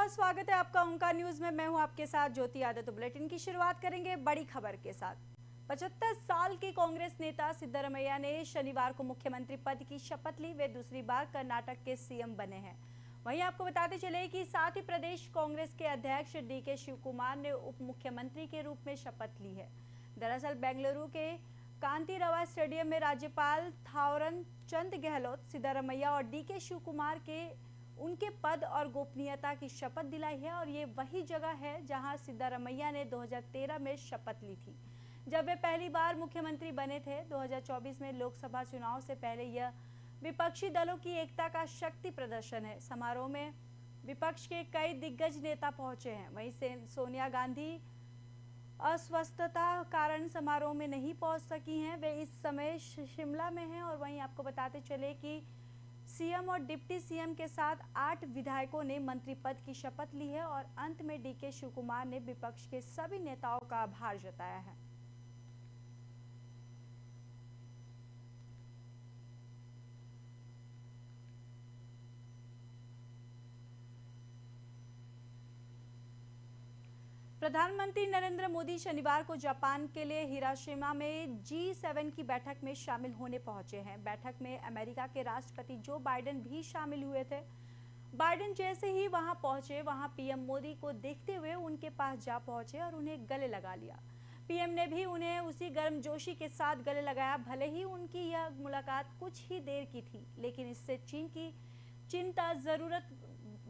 नमस्कार, स्वागत है आपका ओंकार न्यूज में। मैं हूं आपके साथ ज्योति यादव। तो बुलेटिन की शुरुआत करेंगे बड़ी खबर के साथ। 75 साल के कांग्रेस नेता सिद्धरमैया ने शनिवार को मुख्यमंत्री पद की शपथ ली। वे दूसरी बार कर्नाटक के सीएम बने हैं। वहीं आपको बताते चले कि साथ ही प्रदेश कांग्रेस के अध्यक्ष डीके शिवकुमार ने उप मुख्यमंत्री के रूप में शपथ ली है। दरअसल बेंगलुरु के कांतिरवा स्टेडियम में राज्यपाल थावरन चंद गहलोत सिद्धरमैया और डीके शिवकुमार के उनके पद और गोपनीयता की शपथ दिलाई है। और ये वही जगह है जहां सिद्धरमैया ने 2013 में शपथ ली थी, जब वे पहली बार मुख्यमंत्री बने थे। 2024 में लोकसभा चुनाव से पहले यह विपक्षी दलों की एकता का शक्ति प्रदर्शन है। समारोह में विपक्ष के कई दिग्गज नेता पहुंचे हैं। वहीं सोनिया गांधी अस्वस्थता कारण समारोह में नहीं पहुंच सकी हैं। वे इस समय शिमला में हैं। और वहीं आपको बताते चले कि सीएम और डिप्टी सीएम के साथ 8 विधायकों ने मंत्री पद की शपथ ली है। और अंत में डीके शिवकुमार ने विपक्ष के सभी नेताओं का आभार जताया है। प्रधानमंत्री नरेंद्र मोदी शनिवार को जापान के लिए हिरोशिमा में G7 की बैठक में शामिल होने पहुंचे हैं। बैठक में अमेरिका के राष्ट्रपति जो बाइडेन भी शामिल हुए थे। बाइडेन जैसे ही वहां पहुंचे, वहां पीएम मोदी को देखते हुए उनके पास जा पहुंचे और उन्हें गले लगा लिया। पीएम ने भी उन्हें उसी गर्मजोशी के साथ गले लगाया। भले ही उनकी यह मुलाकात कुछ ही देर की थी, लेकिन इससे चीन की चिंता जरूरत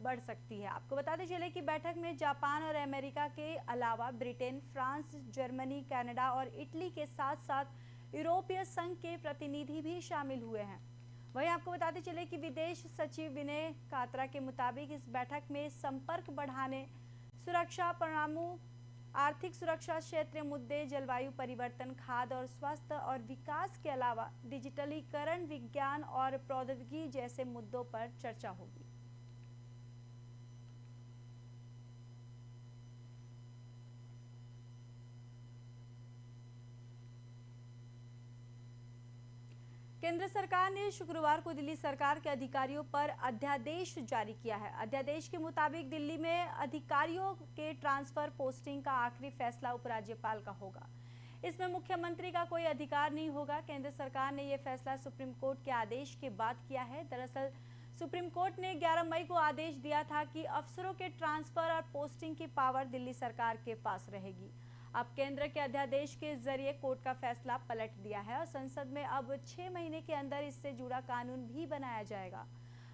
बढ़ सकती है। आपको बताते चले कि बैठक में जापान और अमेरिका के अलावा ब्रिटेन, फ्रांस, जर्मनी, कनाडा और इटली के साथ साथ यूरोपीय संघ के प्रतिनिधि भी शामिल हुए हैं। वहीं आपको बताते चले कि विदेश सचिव विनय कात्रा के मुताबिक इस बैठक में संपर्क बढ़ाने, सुरक्षा, परमाणु, आर्थिक सुरक्षा, क्षेत्रीय मुद्दे, जलवायु परिवर्तन, खाद्य और स्वास्थ्य और विकास के अलावा डिजिटलीकरण, विज्ञान और प्रौद्योगिकी जैसे मुद्दों पर चर्चा होगी। केंद्र सरकार ने शुक्रवार को दिल्ली सरकार के अधिकारियों पर अध्यादेश जारी किया है। अध्यादेश के मुताबिक दिल्ली में अधिकारियों के ट्रांसफर पोस्टिंग का आखिरी फैसला उपराज्यपाल का होगा। इसमें मुख्यमंत्री का कोई अधिकार नहीं होगा। केंद्र सरकार ने यह फैसला सुप्रीम कोर्ट के आदेश के बाद किया है। दरअसल सुप्रीम कोर्ट ने 11 मई को आदेश दिया था कि अफसरों के ट्रांसफर और पोस्टिंग की पावर दिल्ली सरकार के पास रहेगी। अब केंद्र के अध्यादेश के जरिए कोर्ट का फैसला पलट दिया है और संसद में अब 6 महीने के अंदर इससे जुड़ा कानून भी बनाया जाएगा।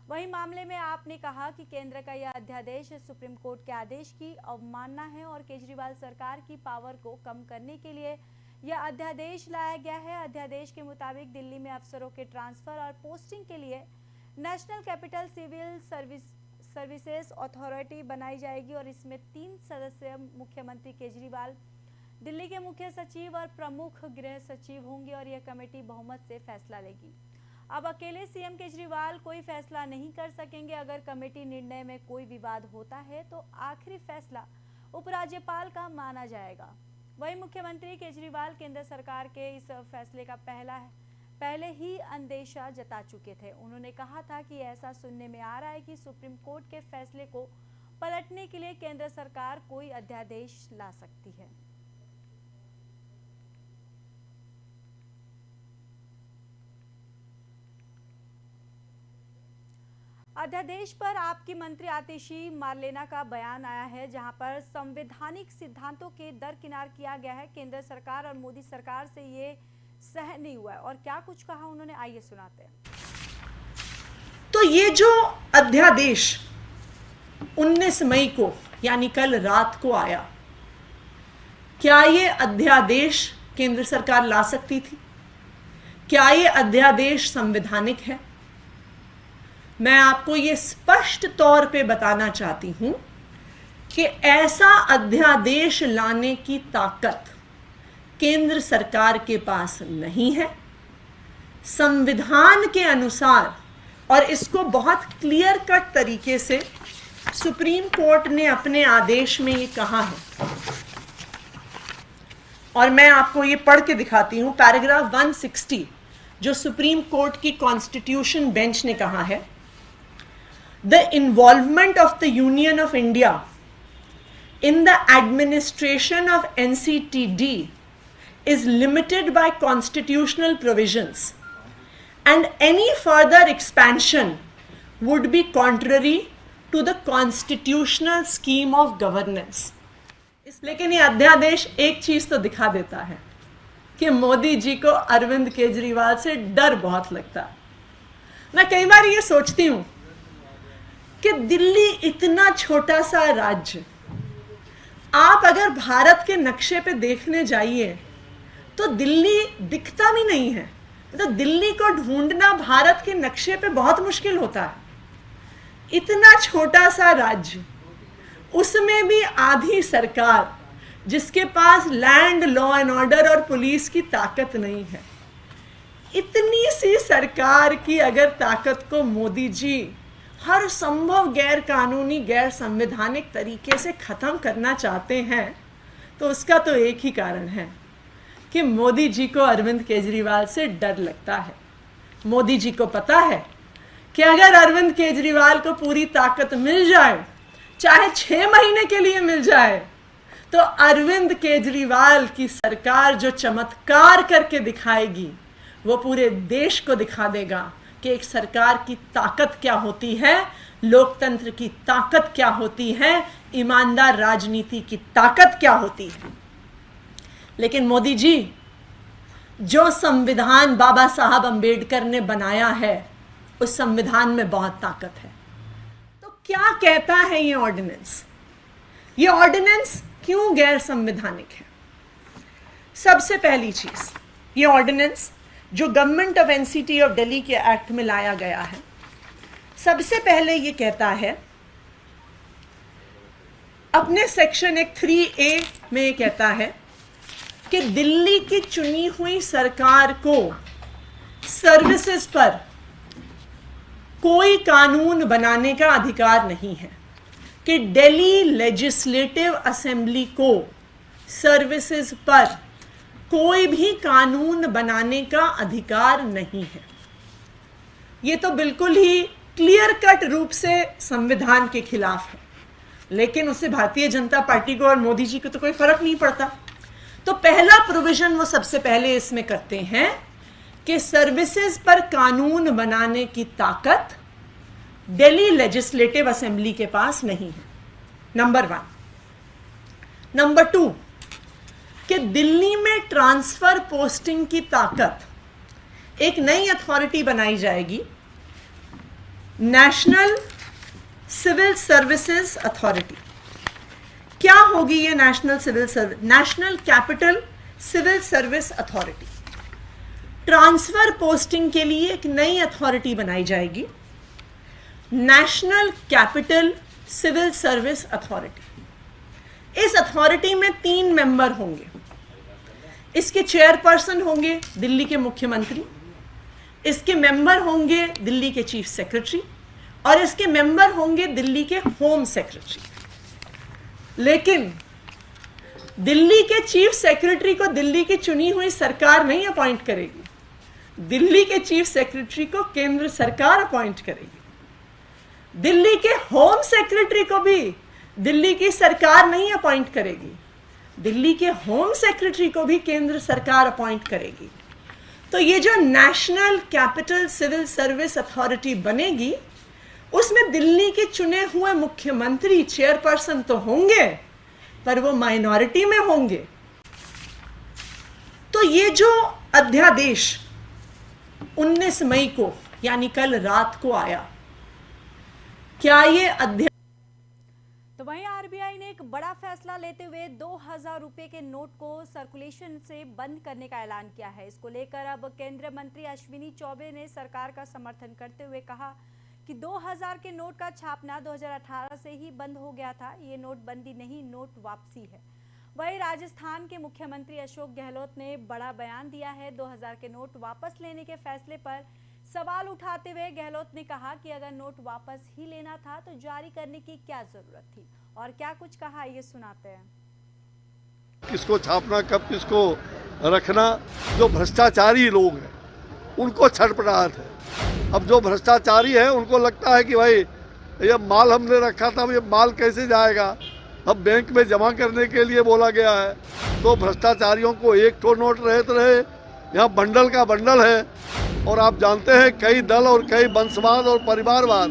वहीं मामले में आपने कहा कि केंद्र का यह अध्यादेश सुप्रीम कोर्ट के आदेश की अवमानना है और केजरीवाल सरकार की पावर को कम करने के लिए यह अध्यादेश लाया गया है। अध्यादेश के मुताबिक दिल्ली में अफसरों के ट्रांसफर और पोस्टिंग के लिए national capital civil services authority बनाई जाएगी और इसमें 3 सदस्य मुख्यमंत्री केजरीवाल, दिल्ली के मुख्य सचिव और प्रमुख गृह सचिव होंगे और यह कमेटी बहुमत से फैसला लेगी। अब अकेले सीएम केजरीवाल कोई फैसला नहीं कर सकेंगे। अगर कमेटी निर्णय में कोई विवाद होता है तो आखिरी फैसला उपराज्यपाल का माना जाएगा। वहीं मुख्यमंत्री केजरीवाल केंद्र सरकार के इस फैसले का पहले ही अंदेशा जता चुके थे। उन्होंने कहा था कि ऐसा सुनने में आ रहा है कि सुप्रीम कोर्ट के फैसले को पलटने के लिए केंद्र सरकार कोई अध्यादेश ला सकती है। अध्यादेश पर आपकी मंत्री आतिशी मारलेना का बयान आया है, जहां पर संवैधानिक सिद्धांतों के दरकिनार किया गया है। केंद्र सरकार और मोदी सरकार से ये सहन नहीं हुआ है और क्या कुछ कहा उन्होंने, आइए सुनाते हैं। तो ये जो अध्यादेश 19 मई को यानी कल रात को आया, क्या ये अध्यादेश केंद्र सरकार ला सकती थी? क्या ये अध्यादेश संवैधानिक है? मैं आपको ये स्पष्ट तौर पे बताना चाहती हूं कि ऐसा अध्यादेश लाने की ताकत केंद्र सरकार के पास नहीं है। संविधान के अनुसार, और इसको बहुत क्लियर कट तरीके से सुप्रीम कोर्ट ने अपने आदेश में ये कहा है, और मैं आपको ये पढ़ के दिखाती हूं। पैराग्राफ 160 जो सुप्रीम कोर्ट की कॉन्स्टिट्यूशन बेंच ने कहा है, the involvement of the Union of India in the administration of NCTD is limited by constitutional provisions, and any further expansion would be contrary to the constitutional scheme of governance. लेकिन ये अध्यादेश एक चीज तो दिखा देता है कि मोदी जी को अरविंद केजरीवाल से डर बहुत लगता है। मैं कई बार ये सोचती हूं कि दिल्ली इतना छोटा सा राज्य, आप अगर भारत के नक्शे पे देखने जाइए तो दिल्ली दिखता भी नहीं है। तो दिल्ली को ढूंढना भारत के नक्शे पे बहुत मुश्किल होता है। इतना छोटा सा राज्य, उसमें भी आधी सरकार, जिसके पास लैंड, लॉ एंड ऑर्डर और पुलिस की ताकत नहीं है। इतनी सी सरकार की अगर ताकत को मोदी जी हर संभव गैर कानूनी, गैर संवैधानिक तरीके से खत्म करना चाहते हैं, तो उसका तो एक ही कारण है कि मोदी जी को अरविंद केजरीवाल से डर लगता है। मोदी जी को पता है कि अगर अरविंद केजरीवाल को पूरी ताकत मिल जाए, चाहे 6 महीने के लिए मिल जाए, तो अरविंद केजरीवाल की सरकार जो चमत्कार करके दिखाएगी, वो पूरे देश को दिखा देगा कि एक सरकार की ताकत क्या होती है, लोकतंत्र की ताकत क्या होती है, ईमानदार राजनीति की ताकत क्या होती है। लेकिन मोदी जी, जो संविधान बाबा साहब अंबेडकर ने बनाया है, उस संविधान में बहुत ताकत है। तो क्या कहता है ये ऑर्डिनेंस? ये ऑर्डिनेंस क्यों गैर संवैधानिक है? सबसे पहली चीज, ये ऑर्डिनेंस जो government of NCT of Delhi के एक्ट में लाया गया है, सबसे पहले ये कहता है, अपने सेक्शन 3A में ये कहता है कि दिल्ली की चुनी हुई सरकार को सर्विसेज पर कोई कानून बनाने का अधिकार नहीं है, कि दिल्ली लेजिस्लेटिव असेंबली को सर्विसेज पर कोई भी कानून बनाने का अधिकार नहीं है। ये तो बिल्कुल ही क्लियर कट रूप से संविधान के खिलाफ है, लेकिन उससे भारतीय जनता पार्टी को और मोदी जी को तो कोई फर्क नहीं पड़ता। तो पहला प्रोविजन वो सबसे पहले इसमें करते हैं कि सर्विसेज पर कानून बनाने की ताकत दिल्ली लेजिस्लेटिव असेंबली के पास नहीं है, नंबर 1। नंबर 2, कि दिल्ली में ट्रांसफर पोस्टिंग की ताकत, एक नई अथॉरिटी बनाई जाएगी, नेशनल सिविल सर्विसेज अथॉरिटी। क्या होगी ये national capital civil service authority? Transfer posting के लिए एक नई अथॉरिटी बनाई जाएगी, national capital civil service authority. इस अथॉरिटी में 3 मेंबर होंगे। इसके चेयरपर्सन होंगे दिल्ली के मुख्यमंत्री, इसके मेंबर होंगे दिल्ली के चीफ सेक्रेटरी, और इसके मेंबर होंगे दिल्ली के होम सेक्रेटरी। लेकिन दिल्ली के चीफ सेक्रेटरी को दिल्ली की चुनी हुई सरकार नहीं अपॉइंट करेगी, दिल्ली के चीफ सेक्रेटरी को केंद्र सरकार अपॉइंट करेगी। दिल्ली के होम सेक्रेटरी को भी दिल्ली की सरकार नहीं अपॉइंट करेगी, दिल्ली के होम सेक्रेटरी को भी केंद्र सरकार अपॉइंट करेगी। तो ये जो national capital civil service authority बनेगी, उसमें दिल्ली के चुने हुए मुख्यमंत्री चेयरपर्सन तो होंगे, पर वो माइनॉरिटी में होंगे। तो ये जो अध्यादेश 19 मई को, यानी कल रात को आया, क्या ये अध्यादेश? तो वहीं आरबीआई ने एक बड़ा फैसला लेते हुए 2000 रुपए के नोट को सर्कुलेशन से बंद करने का ऐलान किया है। इसको लेकर अब केंद्रीय मंत्री अश्विनी चौबे ने सरकार का समर्थन करते हुए कहा कि 2000 के नोट का छापना 2018 से ही बंद हो गया था। ये नोटबंदी नहीं, नोट वापसी है। वहीं राजस्थान के मुख्यमंत्री अशोक गहलोत ने बड़ा बयान दिया है। 2000 के नोट वापस लेने के फैसले पर सवाल उठाते हुए गहलोत ने कहा कि अगर नोट वापस ही लेना था तो जारी करने की क्या जरूरत थी, और क्या कुछ कहा ये सुनाते हैं। किसको छापना, कब किसको रखना, जो भ्रष्टाचारी लोग हैं उनको छटपटाहट है। अब जो भ्रष्टाचारी है उनको लगता है कि भाई ये माल हमने रखा था, ये माल कैसे जाएगा? अब बैंक में जमा करने के लिए बोला गया है। तो भ्रष्टाचारियों को एक ठो नोट रहे, यहाँ बंडल का बंडल है। और आप जानते हैं कई दल और कई वंशवाद और परिवारवाद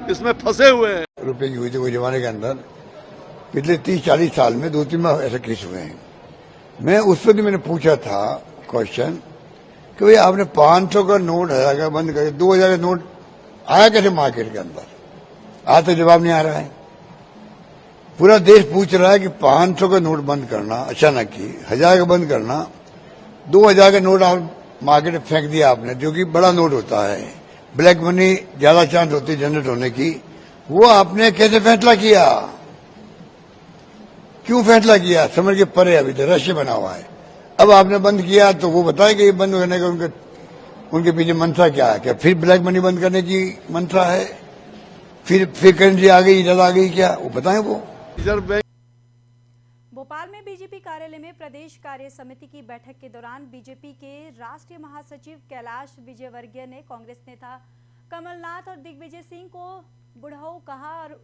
इसमें फंसे हुए हैं। रुपए की हुई थी वो जमाने के अंदर पिछले 30-40 साल में 2-3 बार ऐसे केस हुए हैं। मैं उस पर भी मैंने पूछा था क्वेश्चन कि भाई आपने 500 का नोट 1000 का बंद करके 2000 का नोट आया कैसे मार्केट के अंदर? आज तक जवाब नहीं आ रहा है। पूरा देश पूछ रहा है कि 500 का नोट बंद करना अचानक ही, 1000 का बंद करना, 2000 का नोट आप मार्केट में फेंक दिया आपने, जो कि बड़ा नोट होता है, ब्लैक मनी ज्यादा चांस होती है जनरेट होने की, वो आपने कैसे फैसला किया? क्यों फैसला किया? समझ के परे अभी तो रहस्य बना हुआ है। अब आपने बंद किया तो वो बताए कि ये बंद करने का उनके पीछे मंशा क्या है? क्या फिर ब्लैक मनी बंद करने की मंशा है? फिर करेंसी आ गई, ज्यादा आ गई क्या? वो बताएं वो। रिजर्व बैंक भोपाल में बीजेपी कार्यालय में प्रदेश कार्य समिति की बैठक के दौरान बीजेपी के राष्ट्रीय महासचिव कैलाश विजयवर्गीय ने कांग्रेस नेता कमलनाथ और दिग्विजय सिंह को बुढ़ऊ कहा, और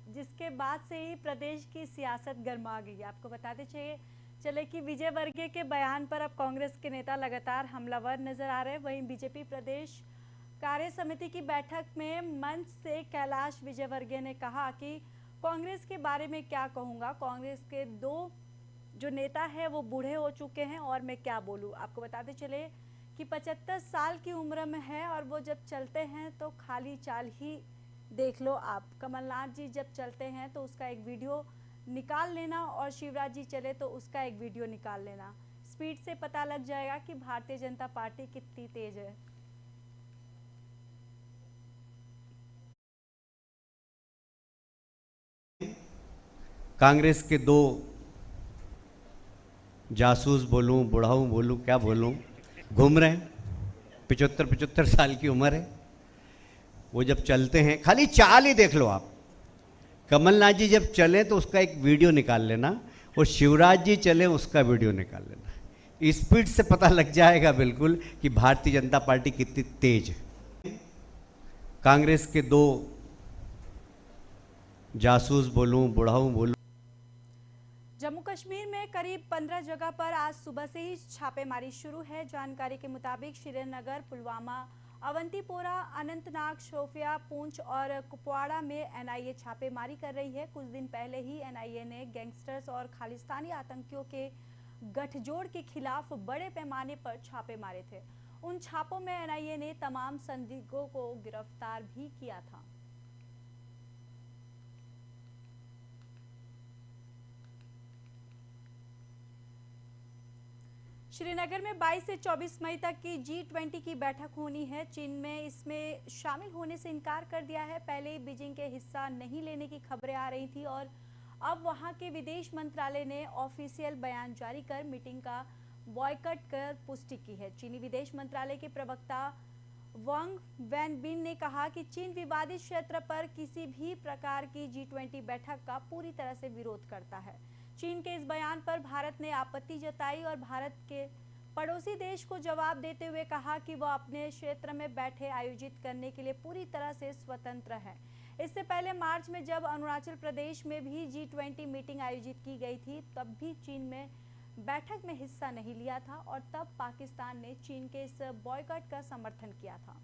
जिसके बाद से ही प्रदेश की सियासत गर्मा गई। आपको बताते चले कि विजयवर्गीय के बयान पर अब कांग्रेस के नेता लगातार हमलावर नजर आ रहे हैं। वहीं बीजेपी प्रदेश कार्य समिति की बैठक में मंच से कैलाश विजयवर्गीय ने कहा कि कांग्रेस के बारे में क्या कहूंगा, कांग्रेस के 2 जो नेता है वो बूढ़े हो चुके हैं और मैं क्या बोलूं। आपको बताते चले कि 75 साल की उम्र में है और वो जब चलते हैं तो खाली चाल ही देख लो आप। कमलनाथ जी जब चलते हैं तो उसका एक वीडियो निकाल लेना और शिवराज जी चले तो उसका एक वीडियो निकाल लेना। स्पीड से पता लग जाएगा कि भारतीय जनता पार्टी कितनी तेज है। कांग्रेस के 2 जासूस बोलूं, बुढ़ाऊ बोलूं, क्या बोलूं, घूम रहे हैं। 75 साल की उम्र है। वो जब चलते हैं खाली चाल ही देख लो आप। कमलनाथ जी जब चले तो उसका एक वीडियो निकाल लेना और शिवराज जी चले उसका वीडियो निकाल लेना। स्पीड से पता लग जाएगा बिल्कुल कि भारतीय जनता पार्टी कितनी तेज है। कांग्रेस के 2 जासूस बोलूं, बुढ़ाऊ बोलूं। जम्मू कश्मीर में करीब 15 जगह पर आज सुबह से ही छापेमारी शुरू है। जानकारी के मुताबिक श्रीनगर, पुलवामा, अवंतीपोरा, अनंतनाग, शोपियां, पूंछ और कुपवाड़ा में एनआईए छापेमारी कर रही है। कुछ दिन पहले ही एनआईए ने गैंगस्टर्स और खालिस्तानी आतंकियों के गठजोड़ के खिलाफ बड़े पैमाने पर छापे मारे थे। उन छापों में एनआईए ने तमाम संदिग्धों को गिरफ्तार भी किया था। श्रीनगर में 22 से 24 मई तक की G20 की बैठक होनी है। चीन में इसमें शामिल होने से इनकार कर दिया है। पहले ही बीजिंग के हिस्सा नहीं लेने की खबरें आ रही थी और अब वहां के विदेश मंत्रालय ने ऑफिशियल बयान जारी कर मीटिंग का बॉयकॉट कर पुष्टि की है। चीनी विदेश मंत्रालय के प्रवक्ता वांग वेनबिन ने कहा कि चीन विवादित क्षेत्र पर किसी भी प्रकार की G20 बैठक का पूरी तरह से विरोध करता है। चीन के इस बयान पर भारत ने आपत्ति जताई और भारत के पड़ोसी देश को जवाब देते हुए कहा कि वह अपने क्षेत्र में बैठे आयोजित करने के लिए पूरी तरह से स्वतंत्र है। इससे पहले मार्च में जब अरुणाचल प्रदेश में भी G20 मीटिंग आयोजित की गई थी, तब भी चीन में बैठक में हिस्सा नहीं लिया था और तब पाकिस्तान ने चीन के इस बॉयकॉट का समर्थन किया था।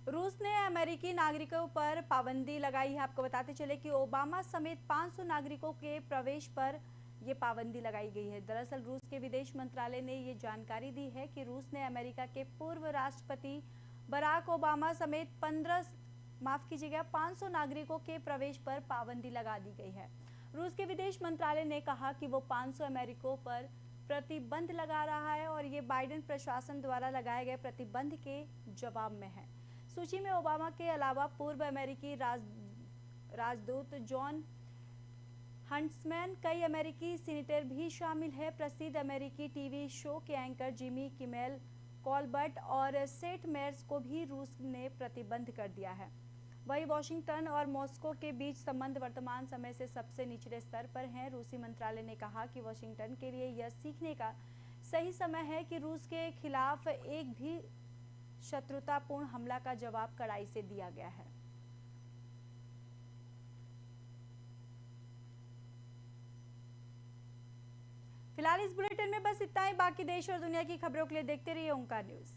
रूस ने अमेरिकी नागरिकों पर पाबंदी लगाई है। आपको बताते चले कि ओबामा समेत 500 नागरिकों के प्रवेश पर यह पाबंदी लगाई गई है। दरअसल रूस के विदेश मंत्रालय ने ये जानकारी दी है कि रूस ने अमेरिका के पूर्व राष्ट्रपति बराक ओबामा समेत 500 नागरिकों के प्रवेश पर पाबंदी लगा दी गई है। रूस के विदेश मंत्रालय ने कहा कि वो 500 अमेरिकियों पर प्रतिबंध लगा रहा है और ये बाइडेन प्रशासन द्वारा लगाए गए प्रतिबंध के जवाब में है। सूची में ओबामा के अलावा पूर्व अमेरिकी राजदूत जॉन हंट्समैन, कई अमेरिकी सीनेटर भी शामिल है। प्रसिद्ध अमेरिकी टीवी शो के एंकर जिमी किमेल, कॉलबर्ट और सेट मेयर्स को भी रूस ने प्रतिबंध कर दिया है। वहीं वाशिंगटन और मॉस्को के बीच संबंध वर्तमान समय से सबसे निचले स्तर पर हैं। रूसी मंत्रालय ने कहा कि वाशिंगटन के लिए यह सीखने का सही समय है कि रूस के खिलाफ एक भी शत्रुतापूर्ण हमला का जवाब कड़ाई से दिया गया है। फिलहाल इस बुलेटिन में बस इतना ही। बाकी देश और दुनिया की खबरों के लिए देखते रहिए ओंकार न्यूज।